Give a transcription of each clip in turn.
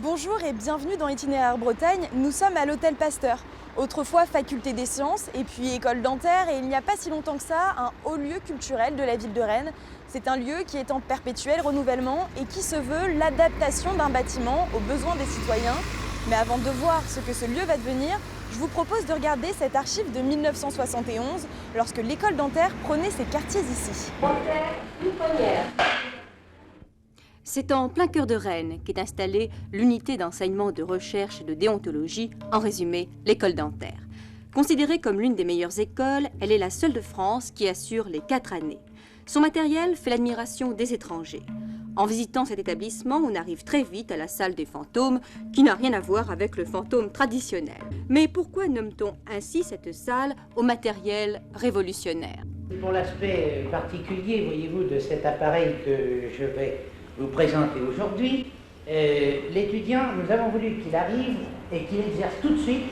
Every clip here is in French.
Bonjour et bienvenue dans Itinéraire Bretagne. Nous sommes à l'Hôtel Pasteur, autrefois faculté des sciences et puis école dentaire, et il n'y a pas si longtemps que ça, un haut lieu culturel de la ville de Rennes. C'est un lieu qui est en perpétuel renouvellement et qui se veut l'adaptation d'un bâtiment aux besoins des citoyens. Mais avant de voir ce que ce lieu va devenir, je vous propose de regarder cette archive de 1971, lorsque l'école dentaire prenait ses quartiers ici. Dentaire, une première. C'est en plein cœur de Rennes qu'est installée l'unité d'enseignement de recherche et de déontologie, en résumé, l'école dentaire. Considérée comme l'une des meilleures écoles, elle est la seule de France qui assure les 4 années. Son matériel fait l'admiration des étrangers. En visitant cet établissement, on arrive très vite à la salle des fantômes, qui n'a rien à voir avec le fantôme traditionnel. Mais pourquoi nomme-t-on ainsi cette salle au matériel révolutionnaire? Pour l'aspect particulier, voyez-vous, de cet appareil que je vais vous présenter aujourd'hui, l'étudiant, nous avons voulu qu'il arrive et qu'il exerce tout de suite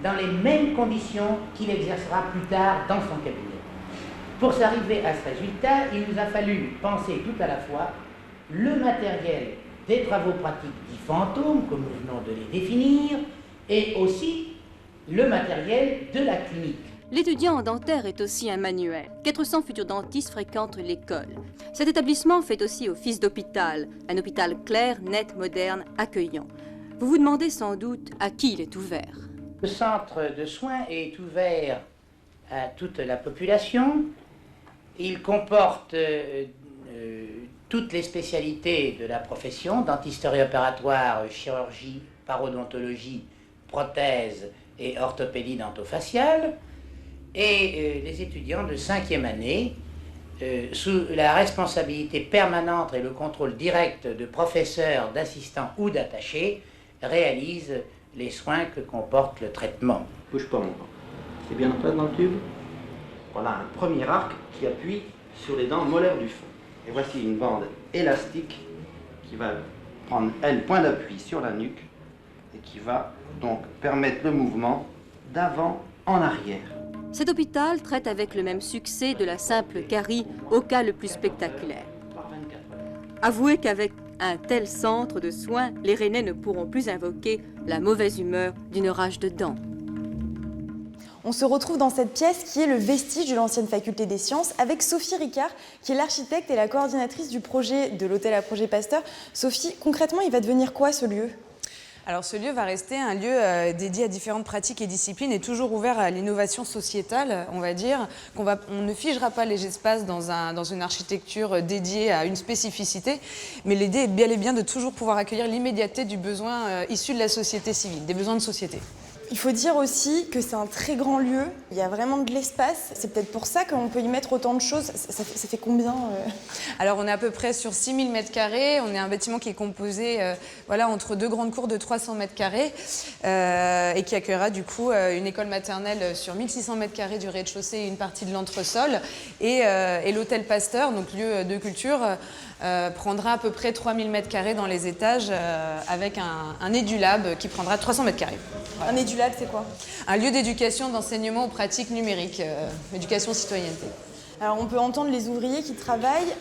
dans les mêmes conditions qu'il exercera plus tard dans son cabinet. Pour s'arriver à ce résultat, il nous a fallu penser tout à la fois le matériel des travaux pratiques dits fantômes, comme nous venons de les définir, et aussi le matériel de la clinique. L'étudiant en dentaire est aussi un manuel. 400 futurs dentistes fréquentent l'école. Cet établissement fait aussi office d'hôpital, un hôpital clair, net, moderne, accueillant. Vous vous demandez sans doute à qui il est ouvert. Le centre de soins est ouvert à toute la population. Il comporte toutes les spécialités de la profession, dentisterie opératoire, chirurgie, parodontologie, prothèse et orthopédie dentofaciale. Et les étudiants de 5e année, sous la responsabilité permanente et le contrôle direct de professeurs, d'assistants ou d'attachés, réalisent les soins que comporte le traitement. Bouge pas mon grand. C'est bien en place dans le tube. Voilà un premier arc qui appuie sur les dents molaires du fond. Et voici une bande élastique qui va prendre, elle, point d'appui sur la nuque et qui va donc permettre le mouvement d'avant en arrière. Cet hôpital traite avec le même succès de la simple carie au cas le plus spectaculaire. Avouez qu'avec un tel centre de soins, les Rennais ne pourront plus invoquer la mauvaise humeur d'une rage de dents. On se retrouve dans cette pièce qui est le vestige de l'ancienne faculté des sciences avec Sophie Ricard, qui est l'architecte et la coordinatrice du projet de l'hôtel à projet Pasteur. Sophie, concrètement, il va devenir quoi ce lieu ? Alors ce lieu va rester un lieu dédié à différentes pratiques et disciplines et toujours ouvert à l'innovation sociétale, on va dire. On ne figera pas les espaces dans une architecture dédiée à une spécificité, mais l'idée est bel et bien de toujours pouvoir accueillir l'immédiateté du besoin issu de la société civile, des besoins de société. Il faut dire aussi que c'est un très grand lieu, il y a vraiment de l'espace. C'est peut-être pour ça qu'on peut y mettre autant de choses. Ça fait combien Alors on est à peu près sur 6000 m², on est un bâtiment qui est composé entre 2 grandes cours de 300 m² et qui accueillera du coup une école maternelle sur 1600 m² du rez-de-chaussée et une partie de l'entresol. Et l'hôtel Pasteur, donc lieu de culture, prendra à peu près 3000 m² dans les étages avec un EduLab qui prendra 300 m². Un EduLab, c'est quoi ? Un lieu d'éducation, d'enseignement aux pratiques numériques, éducation citoyenneté. Alors on peut entendre les ouvriers qui travaillent.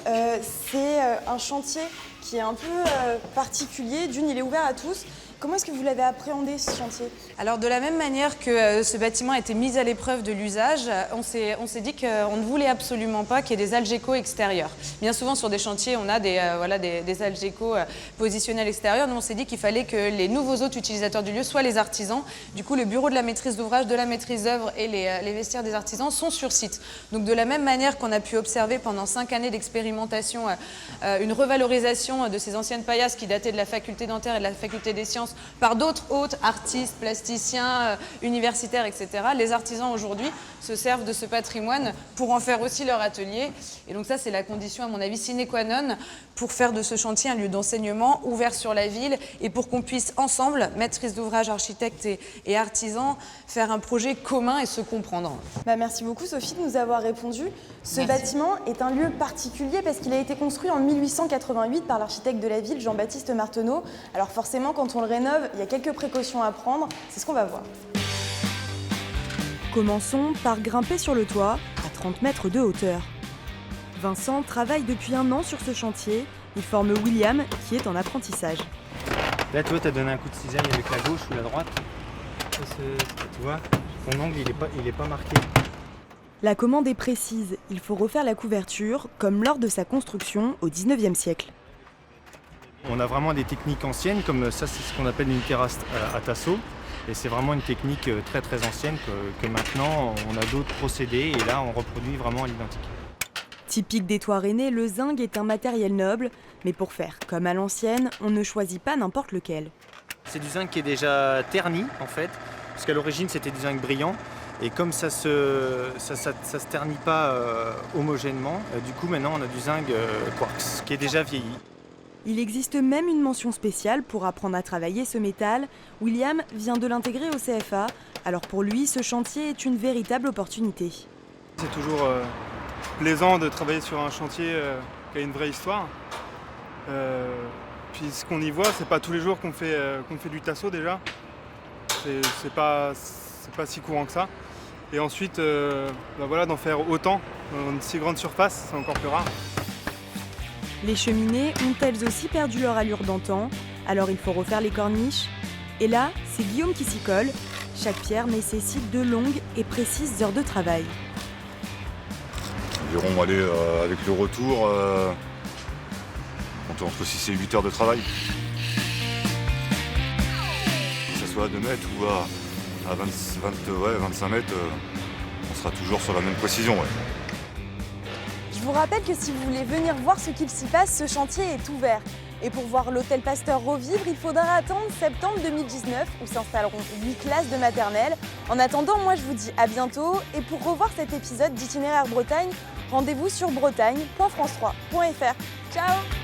C'est un chantier qui est un peu particulier. D'une, il est ouvert à tous. Comment est-ce que vous l'avez appréhendé, ce chantier ? Alors de la même manière que ce bâtiment a été mis à l'épreuve de l'usage, on s'est dit qu'on ne voulait absolument pas qu'il y ait des algécos extérieurs. Bien souvent sur des chantiers, on a des algécos positionnés à l'extérieur. Nous on s'est dit qu'il fallait que les nouveaux hôtes utilisateurs du lieu soient les artisans. Du coup le bureau de la maîtrise d'ouvrage, de la maîtrise d'œuvre et les vestiaires des artisans sont sur site. Donc de la même manière qu'on a pu observer pendant 5 années d'expérimentation une revalorisation de ces anciennes paillasses qui dataient de la faculté dentaire et de la faculté des sciences par d'autres hôtes, artistes, plasticiens, universitaires, etc. Les artisans aujourd'hui se servent de ce patrimoine pour en faire aussi leur atelier. Et donc ça, c'est la condition, à mon avis, sine qua non pour faire de ce chantier un lieu d'enseignement ouvert sur la ville et pour qu'on puisse ensemble, maîtrise d'ouvrage, architectes et artisans, faire un projet commun et se comprendre. Merci beaucoup Sophie de nous avoir répondu. Ce bâtiment est un lieu particulier parce qu'il a été construit en 1888 par l'architecte de la ville, Jean-Baptiste Marteneau. Alors forcément, quand on le rénove, il y a quelques précautions à prendre. C'est ce qu'on va voir. Commençons par grimper sur le toit à 30 mètres de hauteur. Vincent travaille depuis 1 an sur ce chantier. Il forme William qui est en apprentissage. Là, tu vois, tu as donné un coup de cisaille avec la gauche ou la droite. Ça, tu vois, ton angle, il est pas marqué. La commande est précise, il faut refaire la couverture, comme lors de sa construction au XIXe siècle. On a vraiment des techniques anciennes, comme ça, c'est ce qu'on appelle une terrasse à tasseau. Et c'est vraiment une technique très très ancienne que maintenant, on a d'autres procédés et là, on reproduit vraiment à l'identique. Typique des toits rennais, le zinc est un matériel noble, mais pour faire comme à l'ancienne, on ne choisit pas n'importe lequel. C'est du zinc qui est déjà terni en fait, parce qu'à l'origine c'était du zinc brillant. Et comme ça se ternit pas homogènement, du coup maintenant on a du zinc quartz qui est déjà vieilli. Il existe même une mention spéciale pour apprendre à travailler ce métal. William vient de l'intégrer au CFA, alors pour lui ce chantier est une véritable opportunité. C'est toujours plaisant de travailler sur un chantier qui a une vraie histoire. Puis ce qu'on y voit, c'est pas tous les jours qu'on fait du tasseau déjà. C'est pas si courant que ça. Et ensuite, voilà, d'en faire autant dans une si grande surface, c'est encore plus rare. Les cheminées ont elles aussi perdu leur allure d'antan, alors il faut refaire les corniches. Et là, c'est Guillaume qui s'y colle. Chaque pierre nécessite de longues et précises heures de travail. Environ, avec le retour, on est entre 6 et 8 heures de travail. Que ce soit à 2 mètres ou à 25 mètres, on sera toujours sur la même précision. Ouais. Je vous rappelle que si vous voulez venir voir ce qu'il s'y passe, ce chantier est ouvert. Et pour voir l'hôtel Pasteur revivre, il faudra attendre septembre 2019 où s'installeront 8 classes de maternelle. En attendant, moi je vous dis à bientôt. Et pour revoir cet épisode d'Itinéraire Bretagne, rendez-vous sur bretagne.france3.fr. Ciao!